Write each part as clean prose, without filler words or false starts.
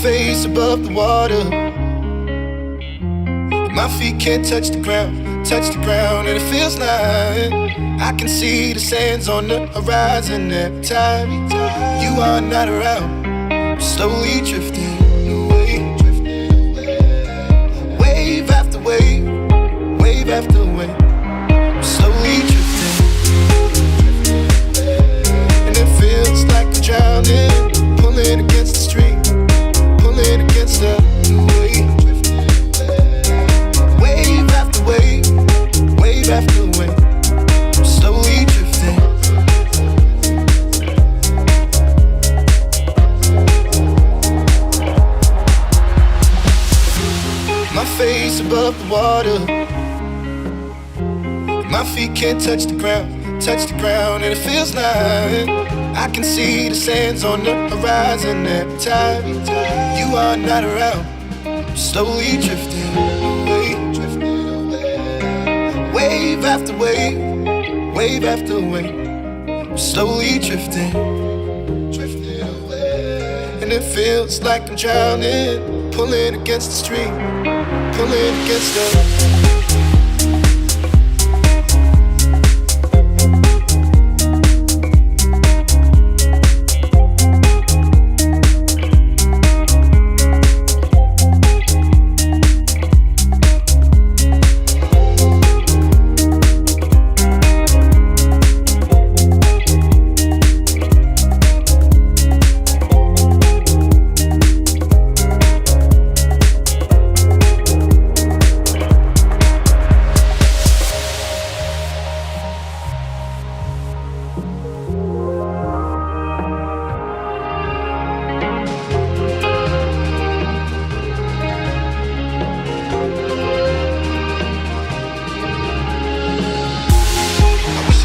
face above the water. My feet can't touch the ground, and it feels like I can see the sands on the horizon every time you are not around. I'm slowly drifting away, wave after wave, wave after wave. I'm slowly drifting, and it feels like I'm drowning, pulling against the stream, pulling against the wave. Wave after wave, wave after wave, I'm slowly drifting. My face above the water, my feet can't touch the ground, and it feels like I can see the sands on the horizon every time you are not around. I'm slowly drifting away, wave after wave, wave after wave. I'm slowly drifting away, and it feels like I'm drowning, pulling against the stream, pulling against the.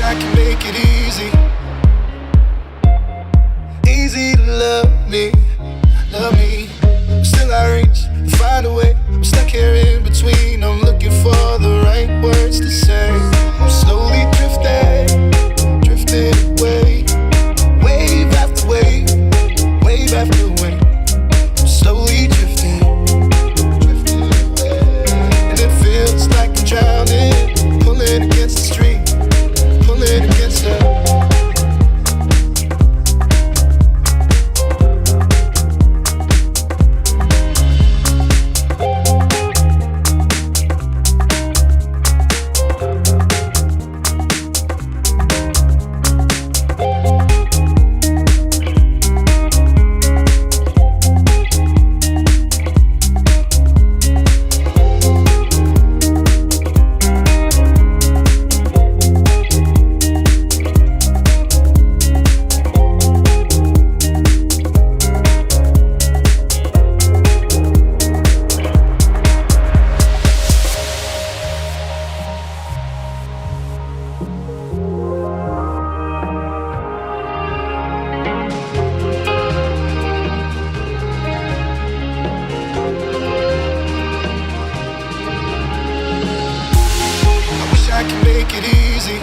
I can make it easy, easy to love me, love me. Still I reach and find a way. I'm stuck here in between. I'm looking for the right words to say. I'm slowly drifting, drifting away, wave after wave, wave after wave. I'm slowly drifting, drifting away, and it feels like I'm drowning, pulling against the stream, pulling against the. I can make it easy,